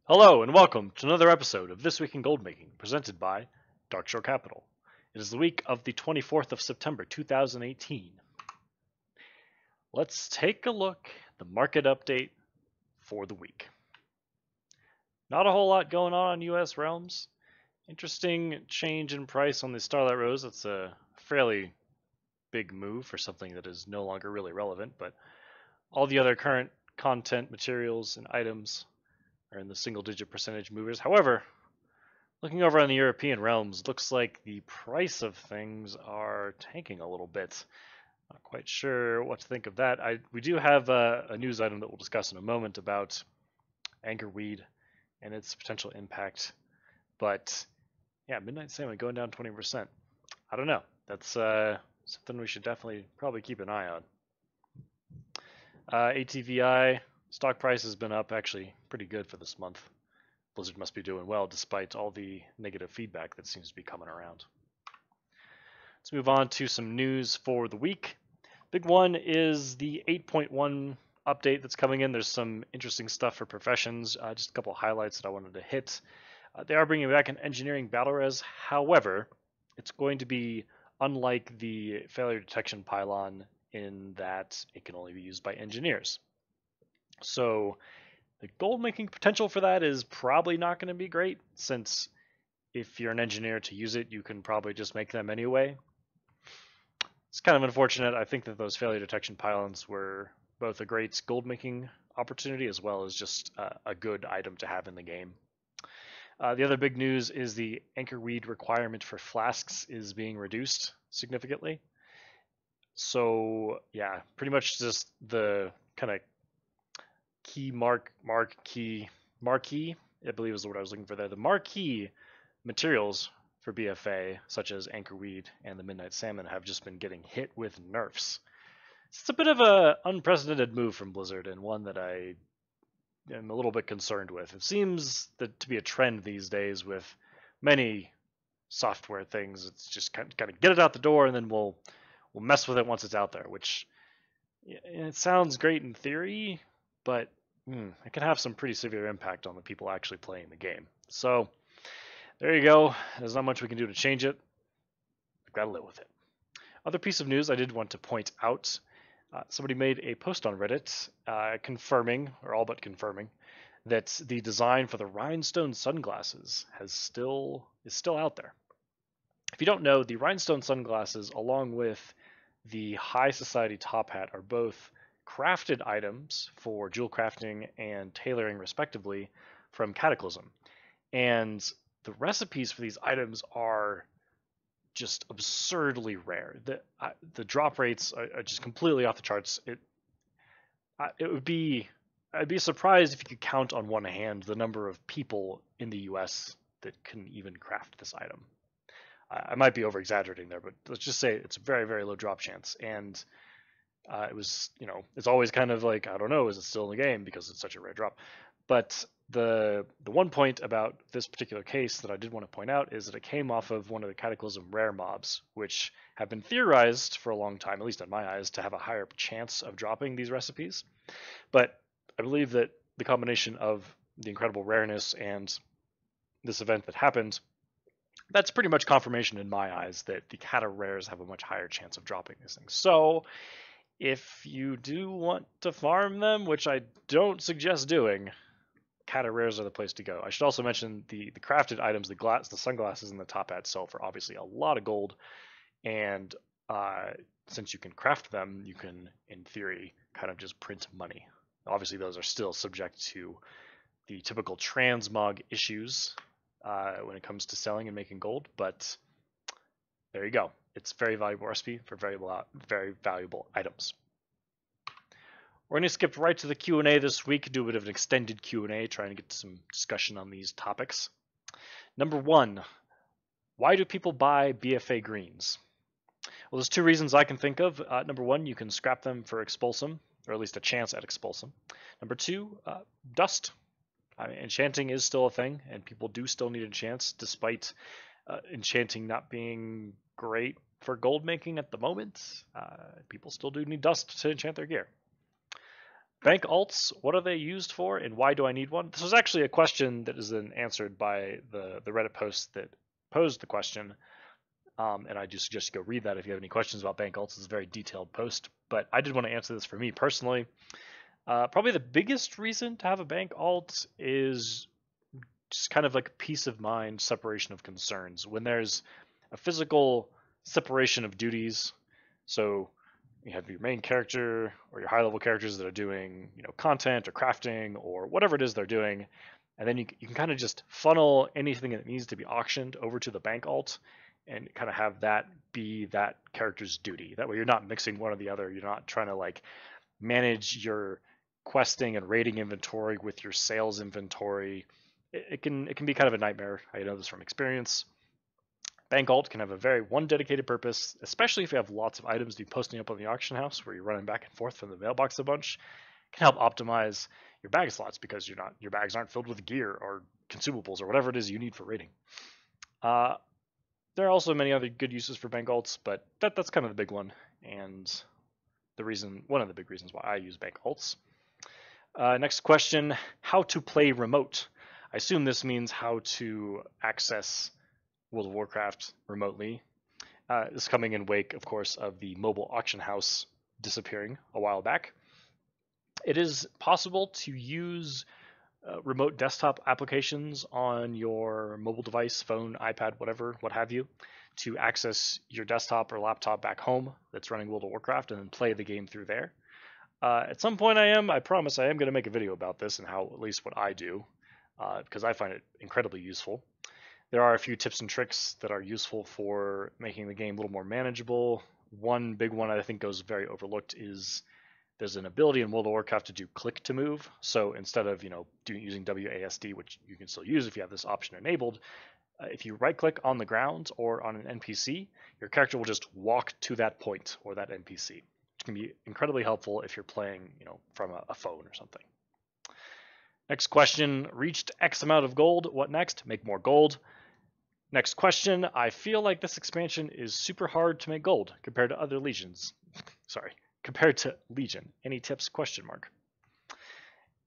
Hello and welcome to another episode of This Week in Goldmaking, presented by Darkshore Capital. It is the week of the 24th of September 2018. Let's take a look at the market update for the week. Not a whole lot going on US realms. Interesting change in price on the Starlight Rose. That's a fairly big move for something that is no longer really relevant, but all the other current content, materials, and items are in the single-digit percentage movers. However, looking over on the European realms, looks like the price of things are tanking a little bit. Not quite sure what to think of that. We do have a news item that we'll discuss in a moment about angerweed and its potential impact. But yeah, Midnight Salmon going down 20%. I don't know. That's something we should definitely probably keep an eye on. ATVI stock price has been up actually pretty good for this month. Blizzard must be doing well despite all the negative feedback that seems to be coming around. Let's move on to some news for the week. Big one is the 8.1 update that's coming in. There's some interesting stuff for professions. Just a couple of highlights that I wanted to hit. They are bringing back an engineering battle res. However, it's going to be unlike the failure detection pylon in that it can only be used by engineers. So the gold making potential for that is probably not going to be great, since if you're an engineer to use it, you can probably just make them anyway. It's kind of unfortunate. I think that those failure detection pylons were both a great gold making opportunity as well as just a good item to have in the game. The other big news is the angerweed requirement for flasks is being reduced significantly. So yeah, pretty much just the kind of marquee, I believe is the word I was looking for there. The marquee materials for BFA, such as angerweed and the midnight salmon, have just been getting hit with nerfs. It's a bit of an unprecedented move from Blizzard, and one that I am a little bit concerned with. It seems to be a trend these days with many software things. It's just kind of get it out the door, and then we'll mess with it once it's out there. Which it sounds great in theory, but it can have some pretty severe impact on the people actually playing the game. So there you go. There's not much we can do to change it. We've got to live with it. Other piece of news I did want to point out. Somebody made a post on Reddit confirming, or all but confirming, that the design for the rhinestone sunglasses is still out there. If you don't know, the rhinestone sunglasses, along with the High Society top hat, are both crafted items for jewel crafting and tailoring, respectively, from Cataclysm. And the recipes for these items are just absurdly rare. The drop rates are just completely off the charts. I'd be surprised if you could count on one hand the number of people in the U.S. that can even craft this item. I might be over exaggerating there, but let's just say it's a very, very low drop chance. And it was, it's always kind of like, I don't know, is it still in the game because it's such a rare drop? But the one point about this particular case that I did want to point out is that it came off of one of the Cataclysm rare mobs, which have been theorized for a long time, at least in my eyes, to have a higher chance of dropping these recipes. But I believe that the combination of the incredible rareness and this event that happened, that's pretty much confirmation in my eyes that the Cata rares have a much higher chance of dropping these things. So if you do want to farm them, which I don't suggest doing, Cata rares are the place to go. I should also mention the crafted items, the sunglasses, and the top hat sell for obviously a lot of gold. And since you can craft them, you can, in theory, kind of just print money. Obviously, those are still subject to the typical transmog issues when it comes to selling and making gold. But there you go. It's a very valuable recipe for very valuable items. We're going to skip right to the Q&A this week, do a bit of an extended Q&A, trying to get some discussion on these topics. Number one, why do people buy BFA greens? Well, there's two reasons I can think of. Number one, you can scrap them for expulsum, or at least a chance at expulsum. Number two, dust. Enchanting is still a thing, and people do still need enchants, despite enchanting not being great for gold making at the moment. People still do need dust to enchant their gear. Bank alts, what are they used for, and why do I need one? This was actually a question that is then answered by the Reddit post that posed the question, and I do suggest you go read that if you have any questions about bank alts. It's a very detailed post, but I did want to answer this for me personally. Probably the biggest reason to have a bank alt is just kind of like peace of mind, separation of concerns. When there's a physical separation of duties, so you have your main character or your high level characters that are doing, content or crafting or whatever it is they're doing, and then you can kind of just funnel anything that needs to be auctioned over to the bank alt and kind of have that be that character's duty. That way you're not mixing one or the other. You're not trying to like manage your questing and raiding inventory with your sales inventory. It can be kind of a nightmare. I know this from experience. Bank alt can have a very one dedicated purpose, especially if you have lots of items to be posting up on the auction house where you're running back and forth from the mailbox a bunch. It can help optimize your bag slots because your bags aren't filled with gear or consumables or whatever it is you need for raiding. There are also many other good uses for bank alts, but that's kind of the big one, and one of the big reasons why I use bank alts. Next question: how to play remote? I assume this means how to access World of Warcraft remotely. This coming in wake, of course, of the mobile auction house disappearing a while back. It is possible to use remote desktop applications on your mobile device, phone, iPad, whatever, what have you, to access your desktop or laptop back home that's running World of Warcraft and then play the game through there. At some point I promise I am going to make a video about this and how, at least what I do, because I find it incredibly useful. There are a few tips and tricks that are useful for making the game a little more manageable. One big one I think goes very overlooked is there's an ability in World of Warcraft to do click to move. So instead of using WASD, which you can still use if you have this option enabled, if you right click on the ground or on an NPC, your character will just walk to that point or that NPC, which can be incredibly helpful if you're playing from a phone or something. Next question: reached X amount of gold, what next? Make more gold. Next question: I feel like this expansion is super hard to make gold compared to other legions. Compared to Legion. Any tips? ?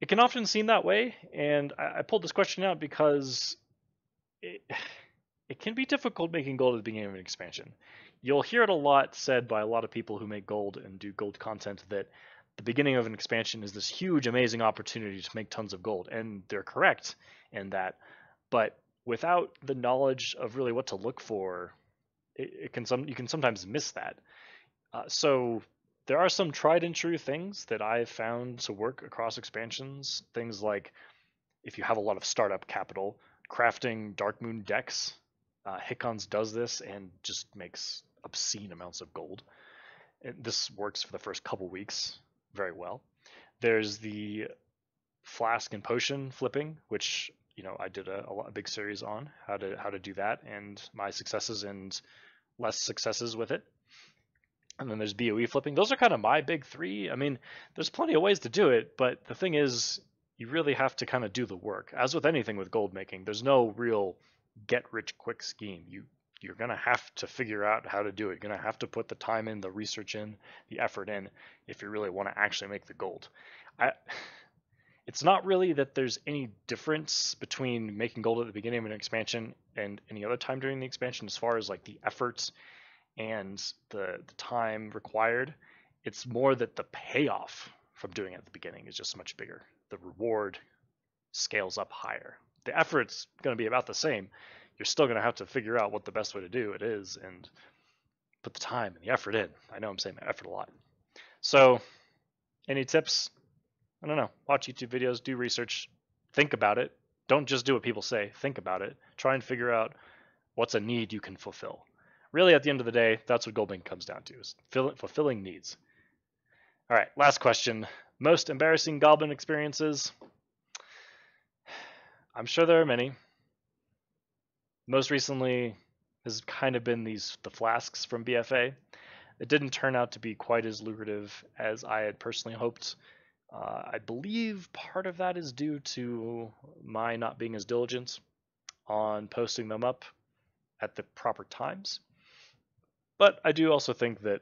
It can often seem that way, and I pulled this question out because it can be difficult making gold at the beginning of an expansion. You'll hear it a lot said by a lot of people who make gold and do gold content that the beginning of an expansion is this huge, amazing opportunity to make tons of gold, and they're correct in that, but without the knowledge of really what to look for, you can sometimes miss that. So there are some tried and true things that I've found to work across expansions. Things like if you have a lot of startup capital, crafting Darkmoon decks. Hikons does this and just makes obscene amounts of gold. This works for the first couple weeks very well. There's the flask and potion flipping, which I did a big series on how to do that, and my successes and less successes with it. And then there's BOE flipping. Those are kind of my big three. I mean, there's plenty of ways to do it, but the thing is, you really have to kind of do the work. As with anything with gold making, there's no real get-rich-quick scheme. You're going to have to figure out how to do it. You're going to have to put the time in, the research in, the effort in, if you really want to actually make the gold. It's not really that there's any difference between making gold at the beginning of an expansion and any other time during the expansion as far as like the efforts and the time required. It's more that the payoff from doing it at the beginning is just much bigger. The reward scales up higher. The effort's going to be about the same. You're still going to have to figure out what the best way to do it is and put the time and the effort in. I know I'm saying effort a lot. So, any tips? I don't know. Watch YouTube videos, do research, think about it. Don't just do what people say. Think about it. Try and figure out what's a need you can fulfill. Really, at the end of the day, that's what Goldmaking comes down to, is fulfilling needs. All right, last question. Most embarrassing goblin experiences? I'm sure there are many. Most recently has kind of been the flasks from BFA. It didn't turn out to be quite as lucrative as I had personally hoped. I believe part of that is due to my not being as diligent on posting them up at the proper times. But I do also think that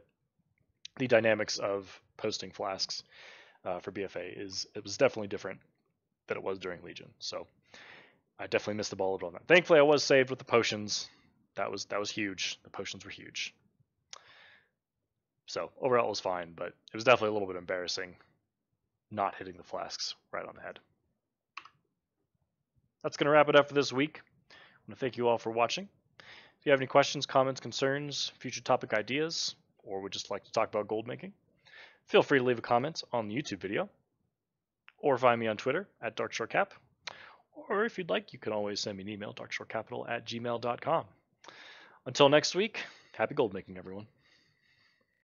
the dynamics of posting flasks for BFA it was definitely different than it was during Legion. So I definitely missed the ball on that. Thankfully, I was saved with the potions. That was huge. The potions were huge. So overall, it was fine, but it was definitely a little bit embarrassing not hitting the flasks right on the head. That's going to wrap it up for this week. I want to thank you all for watching. If you have any questions, comments, concerns, future topic ideas, or would just like to talk about gold making, feel free to leave a comment on the YouTube video, or find me on Twitter at darkshorecap. Or if you'd like, you can always send me an email, darkshorecapital@gmail.com. Until next week, happy gold making, everyone.